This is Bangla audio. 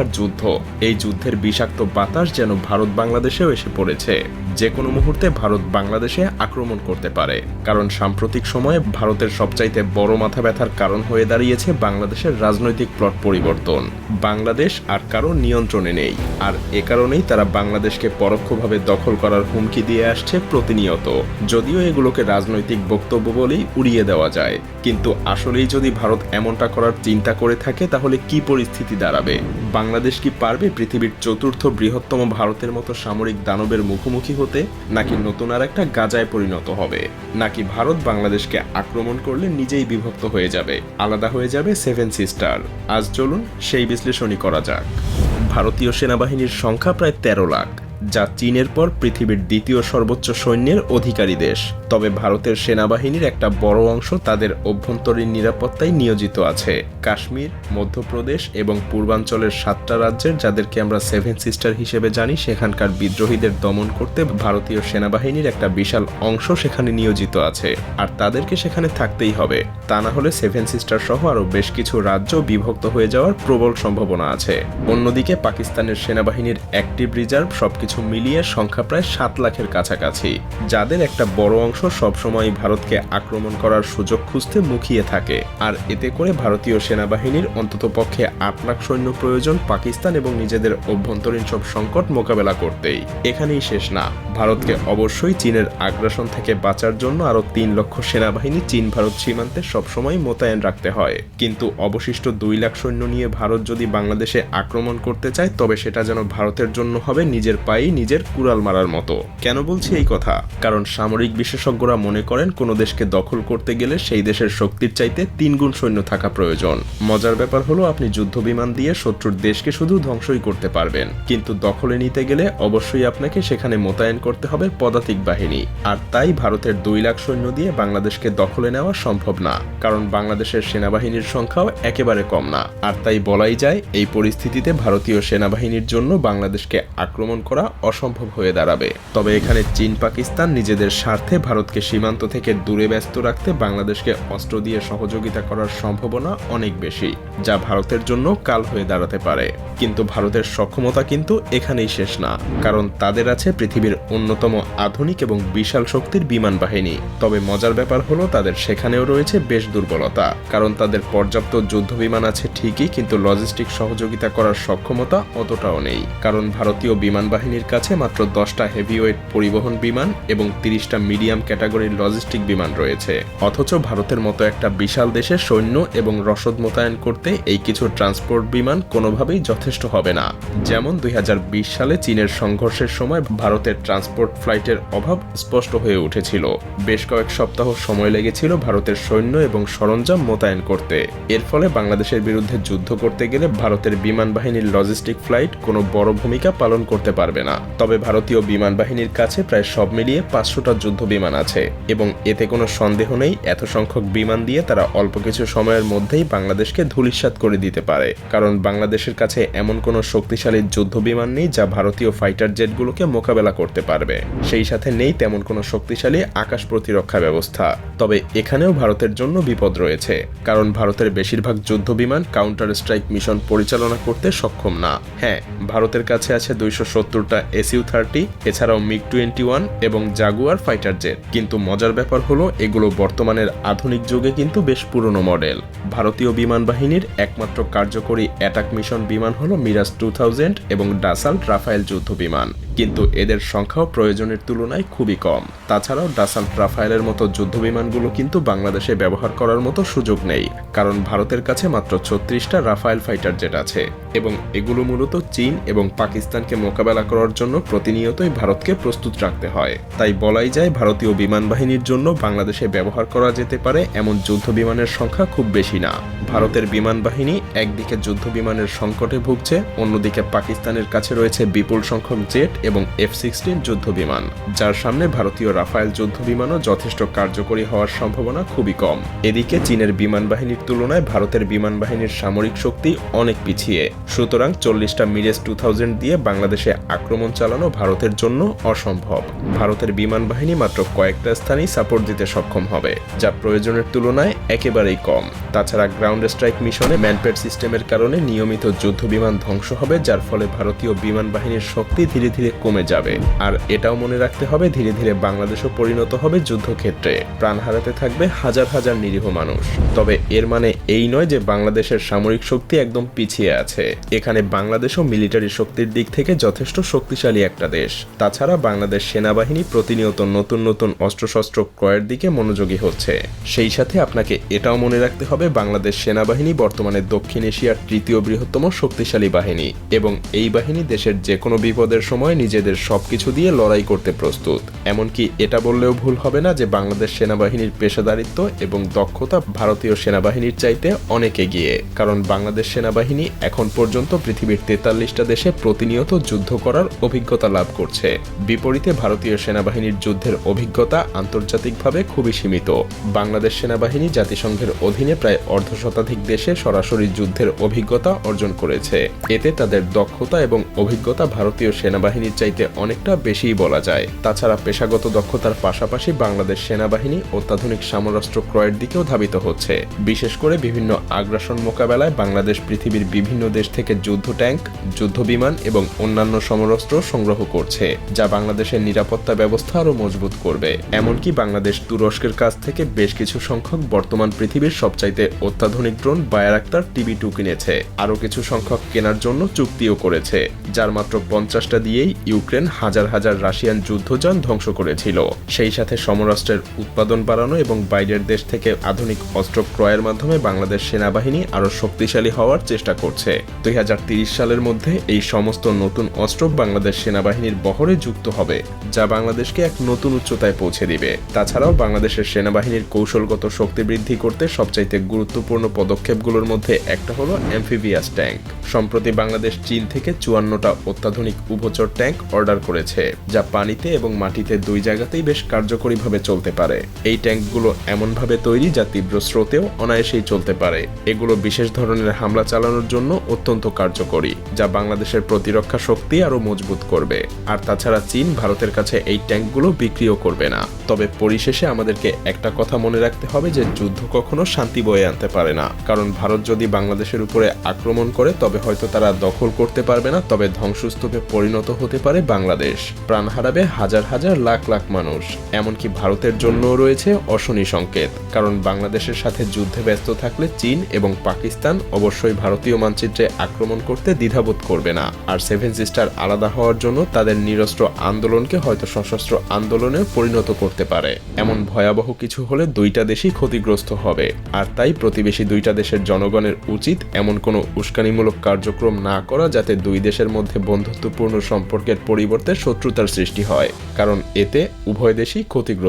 আর যুদ্ধ। এই যুদ্ধের বিষাক্ত বাতাস যেন ভারত বাংলাদেশেও এসে পড়েছে। যে কোনো মুহূর্তে ভারত বাংলাদেশে আক্রমণ করতে পারে, কারণ সাম্প্রতিক সময়ে ভারতের সবচাইতে বড় মাথা ব্যথার কারণ হয়ে দাঁড়িয়েছে বাংলাদেশের রাজনৈতিক প্লট পরিবর্তন। বাংলাদেশ আর কারো নিয়ন্ত্রণে নেই, আর এ কারণেই তারা বাংলাদেশকে পরোক্ষভাবে দখল করার হুমকি দিয়ে আসছে প্রতিনিয়ত। যদিও এগুলোকে রাজনৈতিক বক্তব্য বলেই উড়িয়ে দেওয়া যায়, কিন্তু আসলেই যদি ভারত এমনটা করার চিন্তা করে থাকে তাহলে কি পরিস্থিতি দাঁড়াবে? বাংলাদেশ কি পারবে পৃথিবীর চতুর্থ বৃহত্তম ভারতের মতো সামরিক দানবের মুখোমুখি হতে, নাকি নতুন আর একটা গাজায় পরিণত হবে? নাকি ভারত বাংলাদেশকে আক্রমণ করলে নিজেই বিভক্ত হয়ে যাবে, আলাদা হয়ে যাবে সেভেন সিস্টার? আজ চলুন সেই বিশ্লেষণই করা যাক। ভারতীয় সেনাবাহিনীর সংখ্যা প্রায় 13 লাখ, যা চীনের পর পৃথিবীর দ্বিতীয় সর্বোচ্চ সৈন্যের অধিকারী দেশ। তবে ভারতের সেনাবাহিনীর একটা বড় অংশ তাদের অভ্যন্তরীণ নিরাপত্তায় নিয়োজিত আছে। কাশ্মীর, মধ্যপ্রদেশ এবং পূর্বাঞ্চলের 7টা রাজ্যের, যাদেরকে আমরা সেভেন সিস্টার হিসেবে জানি, সেখানকার বিদ্রোহীদের দমন করতে ভারতীয় সেনাবাহিনীর একটা বিশাল অংশ সেখানে নিয়োজিত আছে, আর তাদেরকে সেখানে থাকতেই হবে। তা না হলে সেভেন সিস্টার সহ আরও বেশ কিছু রাজ্য বিভক্ত হয়ে যাওয়ার প্রবল সম্ভাবনা আছে। অন্যদিকে পাকিস্তানের সেনাবাহিনীর অ্যাক্টিভ রিজার্ভ সবকিছু মিলিয়ে সংখ্যা প্রায় 7 লাখের কাছাকাছি, যাদের একটা বড় অংশ সবসময় ভারতকে আক্রমণ করার সুযোগ খুঁজতে মুখিয়ে থাকে। আর এতে করে ভারতীয় সেনাবাহিনীর অন্ততপক্ষে 8 লাখ সৈন্য প্রয়োজন পাকিস্তান এবং নিজেদের অভ্যন্তরীণ সব সংকট মোকাবেলা করতেই। এখানেই শেষ না, ভারতকে অবশ্যই চীনের আগ্রাসন থেকে বাঁচার জন্য আরও 3 লক্ষ সেনাবাহিনী চীন ভারত সীমান্তে সবসময় মোতায়েন রাখতে হয়। কিন্তু অবশিষ্ট 2 লাখ সৈন্য নিয়ে ভারত যদি বাংলাদেশে আক্রমণ করতে চায়, তবে সেটা যেন ভারতের জন্য হবে নিজের পায়ে নিজের কুড়াল মারার মতো। কেন বলছি এই কথা? কারণ সামরিক বিশেষজ্ঞরা মনে করেন কোনো দেশকে দখল করতে গেলে সেই দেশের শক্তির চাইতে 3 গুণ সৈন্য থাকা প্রয়োজন। মজার ব্যাপার হলো, আপনি যুদ্ধ বিমান দিয়ে শত্রুর দেশকে শুধু ধ্বংসই করতে পারবেন, কিন্তু দখলে নিতে গেলে অবশ্যই আপনাকে সেখানে মোতায়েন করতে হবে পদাতিক বাহিনী। আর তাই ভারতের 2 লাখ সৈন্য দিয়ে বাংলাদেশকে দখলে নেওয়া সম্ভব না, কারণ বাংলাদেশের সেনাবাহিনীর সংখ্যাও একেবারে কম না। আর তাই বলাই যায়, এই পরিস্থিতিতে ভারতীয় সেনাবাহিনীর জন্য বাংলাদেশকে আক্রমণ করা অসম্ভব হয়ে দাঁড়াবে। তবে এখানে চীন পাকিস্তান নিজেদের স্বার্থে ভারতকে সীমান্ত থেকে দূরে ব্যস্ত রাখতে বাংলাদেশকে অস্ত্র দিয়ে সহযোগিতা করার সম্ভাবনা অনেক বেশি, যা ভারতের জন্য কাল হয়ে দাঁড়াতে পারে। কিন্তু ভারতের সক্ষমতা কিন্তু এখানেই শেষ না, কারণ তাদের আছে পৃথিবীর অন্যতম আধুনিক এবং বিশাল শক্তির বিমান বাহিনী। তবে মজার ব্যাপার হলো, তাদের সেখানেও রয়েছে বেশ দুর্বলতা, কারণ তাদের পর্যাপ্ত যুদ্ধ বিমান আছে ঠিকই, কিন্তু লজিস্টিক সহযোগিতা করার সক্ষমতা অতটাও নেই। কারণ ভারতীয় বিমান বাহিনীর কাছে মাত্র 10টা হেভিওয়েট পরিবহন বিমান এবং 30টা মিডিয়াম ক্যাটাগরির লজিস্টিক বিমান রয়েছে। অথচ ভারতের মতো একটা বিশাল দেশে সৈন্য এবং রসদ মোতায়েন করতে এই কিছু ট্রান্সপোর্ট বিমান কোনোভাবেই যথেষ্ট হবে না। যেমন 2020 সালে চীনের সংঘর্ষের সময় ভারতের ট্রান্সপোর্ট ফ্লাইটের অভাব স্পষ্ট হয়ে উঠেছিল। বেশ কয়েক সপ্তাহ সময় লেগেছিল ভারতের সৈন্য এবং সরঞ্জাম মোতায়েন করতে। এর ফলে বাংলাদেশের বিরুদ্ধে যুদ্ধ করতে গেলে ভারতের বিমান বাহিনীর লজিস্টিক ফ্লাইট কোনো বড় ভূমিকা পালন করতে পারবে না। তবে ভারতীয় বিমান বাহিনীর কাছে প্রায় সব মিলিয়ে 500টা যুদ্ধ বিমান আছে, এবং এতে কোনো সন্দেহ নেই এত সংখ্যক বিমান দিয়ে তারা অল্প কিছু সময়ের মধ্যেই বাংলাদেশকে ধূলিসাৎ করে দিতে পারে। কারণ বাংলাদেশের কাছে এমন কোনো শক্তিশালী যুদ্ধ বিমান নেই যা ভারতীয় ফাইটার জেটগুলোকে মোকাবেলা করতে পারবে। সেই সাথে নেই তেমন কোনো শক্তিশালী আকাশ প্রতিরক্ষা ব্যবস্থা। তবে এখানেও ভারতের জন্য বিপদ রয়েছে, কারণ ভারতের বেশিরভাগ যুদ্ধ বিমান কাউন্টার স্ট্রাইক মিশন পরিচালনা করতে সক্ষম না। হ্যাঁ, ভারতের কাছে আছে 270টা SU-30, এছাড়াও MiG-21 এবং জাগুয়ার ফাইটার জেট। কিন্তু মজার ব্যাপার হলো, এগুলো বর্তমানের আধুনিক যুগে কিন্তু বেশ পুরনো মডেল। ভারতীয় বিমান বাহিনীর একমাত্র কার্যকরী অ্যাটাক মিশন বিমান হলো মিরাজ 2000 এবং ডাসাল্ট রাফায়েল যুদ্ধ বিমান, কিন্তু এদের সংখ্যাও প্রয়োজনের তুলনায় খুবই কম। তাছাড়াও ডাসাল্ট রাফায়েলের মতো যুদ্ধ বিমানগুলো কিন্তু বাংলাদেশে ব্যবহার করার মতো সুযোগ নেই, কারণ ভারতের কাছে মাত্র 36টা রাফায়েল ফাইটার জেট আছে, এবং এগুলো মূলত চীন এবং পাকিস্তানকে মোকাবেলা করার জন্য প্রতিনিয়তই ভারতকে প্রস্তুত রাখতে হয়। তাই বলাই যায়, ভারতীয় বিমান বাহিনীর জন্য বাংলাদেশে ব্যবহার করা যেতে পারে এমন যুদ্ধ বিমানের সংখ্যা খুব বেশি না। ভারতের বিমান বাহিনী একদিকে যুদ্ধ বিমানের সংকটে ভুগছে, অন্যদিকে পাকিস্তানের কাছে রয়েছে বিপুল সংখ্যক জেট এবং F-16 যুদ্ধ বিমান, যার সামনে ভারতীয় রাফায়েল যুদ্ধ বিমানও যথেষ্ট কার্যকরী হওয়ার সম্ভাবনা খুবই কম। এদিকে চীনের বিমান বাহিনীর তুলনায় ভারতের বিমান বাহিনীর সামরিক শক্তি অনেক পিছিয়ে। সুতরাং 40টা মিরাজ 2000 দিয়ে বাংলাদেশে আক্রমণ চালানো ভারতের জন্য অসম্ভব। ভারতের বিমান বাহিনী মাত্র কয়েকটা স্থানেই সাপোর্ট দিতে সক্ষম হবে, যা প্রয়োজনের তুলনায় একেবারেই কম। তাছাড়া গ্রাউন্ড ল্যান্ড স্ট্রাইক মিশনে ম্যানপেড সিস্টেমের কারণে নিয়মিত যুদ্ধ বিমান ধ্বংস হবে, যার ফলে ভারতীয় বিমান বাহিনীর শক্তি ধীরে ধীরে কমে যাবে। আর এটাও মনে রাখতে হবে ধীরে ধীরে বাংলাদেশও পরিণত হবে যুদ্ধক্ষেত্রে, প্রাণ হারাতে থাকবে হাজার হাজার নিরীহ মানুষ। তবে এর মানে এই নয় যে বাংলাদেশের সামরিক শক্তি একদম পিছিয়ে আছে। এখানে বাংলাদেশও মিলিটারি শক্তির দিক থেকে যথেষ্ট শক্তিশালী একটা দেশ। তাছাড়া বাংলাদেশ সেনাবাহিনী প্রতিনিয়ত নতুন নতুন অস্ত্রশস্ত্র ক্রয়ের দিকে মনোযোগী হচ্ছে। সেই সাথে আপনাকে এটাও মনে রাখতে হবে বাংলাদেশ সেনাবাহিনী বর্তমানে দক্ষিণ এশিয়ার তৃতীয় বৃহত্তম শক্তিশালী বাহিনী, এবং এই বাহিনী দেশের যে কোনো বিপদের সময় নিজেদের সবকিছু দিয়ে লড়াই করতে প্রস্তুত। এমনকি এটা বললেও ভুল হবে না যে বাংলাদেশ সেনাবাহিনীর পেশাদারিত্ব এবং দক্ষতা ভারতীয় সেনাবাহিনীর চাইতে অনেক এগিয়ে, কারণ বাংলাদেশ সেনাবাহিনী এখন পর্যন্ত পৃথিবীর 43টা দেশে প্রতিনিয়ত যুদ্ধ করার অভিজ্ঞতা লাভ করছে। বিপরীতে ভারতীয় সেনাবাহিনীর যুদ্ধের অভিজ্ঞতা আন্তর্জাতিকভাবে খুবই সীমিত। বাংলাদেশ সেনাবাহিনী জাতিসংঘের অধীনে প্রায় অর্ধশতাধিক দেশে সরাসরি যুদ্ধের অভিজ্ঞতা অর্জন করেছে। এতে তাদের দক্ষতা এবং অভিজ্ঞতা ভারতীয় সেনাবাহিনীর চাইতে অনেকটা বেশিই বলা যায়। তাছাড়া পেশাগত দক্ষতার পাশাপাশি বাংলাদেশ সেনাবাহিনী অত্যাধুনিক সমরাস্ত্র ক্রয়ের দিকেও ধাবিত হচ্ছে। বিশেষ করে বিভিন্ন আগ্রাসন মোকাবেলায় বাংলাদেশ পৃথিবীর বিভিন্ন দেশ থেকে যুদ্ধ ট্যাঙ্ক, যুদ্ধ বিমান এবং অন্যান্য সমরাস্ত্র সংগ্রহ করছে, যা বাংলাদেশের নিরাপত্তা ব্যবস্থা আরও মজবুত করবে। এমনকি বাংলাদেশ তুরস্কের কাছ থেকে বেশ কিছু সংখ্যক বর্তমান পৃথিবীর সবচাইতে অত্যাধুনিক ড্রোন বায়ারাক্তার TB2 কিনেছে। আরও কিছু সংখ্যক কেনার জন্য চুক্তিও করেছে, যার মাত্র 50টা দিয়েই ইউক্রেন হাজার হাজার রাশিয়ান যুদ্ধযান ধ্বংস করেছিল। সেই সাথে সমরাস্ত্রের উৎপাদন বাড়ানো এবং বাইরের দেশ থেকে আধুনিক অস্ত্র ক্রয়ের মাধ্যমে বাংলাদেশ সেনাবাহিনী আরও শক্তিশালী হওয়ার চেষ্টা করছে। 2030 সালের মধ্যে এই সমস্ত নতুন অস্ত্র বাংলাদেশ সেনাবাহিনীর বহরে যুক্ত হবে, যা বাংলাদেশকে এক নতুন উচ্চতায় পৌঁছে দিবে। তাছাড়াও বাংলাদেশের সেনাবাহিনীর কৌশলগত শক্তি বৃদ্ধি করতে সবচাইতে গুরুত্বপূর্ণ পদক্ষেপগুলোর মধ্যে একটা হলো অ্যাম্ফিবিয়াস ট্যাঙ্ক। সম্প্রতি বাংলাদেশ চীন থেকে 54টা অত্যাধুনিক উভচর ট্যাঙ্ক অর্ডার করেছে, যা পানিতে এবং মাটিতে দুই জায়গাতেই বেশ কার্যকরীভাবে চলতে পারে। এই ট্যাঙ্কগুলো এমনভাবে তৈরি যা তীব্র স্রোতেও অনায়াসেই চলতে পারে। এগুলো বিশেষ ধরনের হামলা চালানোর জন্য অত্যন্ত কার্যকরী, যা বাংলাদেশের প্রতিরক্ষা শক্তি আরও মজবুত করবে। আর তাছাড়া চীন ভারতের কাছে এই ট্যাঙ্কগুলো বিক্রিও করবে না। তবে পরিশেষে আমাদেরকে একটা কথা মনে রাখতে হবে যে যুদ্ধ কখনো শান্তি বয়ে আনতে পারে না, কারণ ভারত যদি বাংলাদেশের উপরে আক্রমণ করে তবে হয়তো তারা দখল করতে পারবে না, তবে ধ্বংসস্তূপে পরিণত হতে পারে বাংলাদেশ। প্রাণ হারাবে হাজার হাজার লাখ লাখ মানুষ। এমনকি ভারতের জন্যও রয়েছে অশনি সংকেত, কারণ বাংলাদেশের সাথে যুদ্ধে ব্যস্ত থাকলে চীন এবং পাকিস্তান অবশ্যই ভারতীয় মানচিত্রে আক্রমণ করতে দ্বিধাবোধ করবে না। আর সেভেন সিস্টার আলাদা হওয়ার জন্য তাদের নিরস্ত্র আন্দোলনকে হয়তো সশস্ত্র আন্দোলনে পরিণত করতে পারে। এমন ভয়াবহ কিছু হলে দুইটা দেশই ক্ষতিগ্রস্ত হবে। আর তাই প্রতিবেশী দুইটা দেশের জনগণের উচিত এমন কোনো উস্কানিমূলক কার্যক্রম না করা যাতে দুই দেশের মধ্যে বন্ধুত্বপূর্ণ সম্পর্কের পরিবর্তে শত্রুতার সৃষ্টি হয়, কারণ এতে উভয় দেশই ক্ষতিগ্রস্ত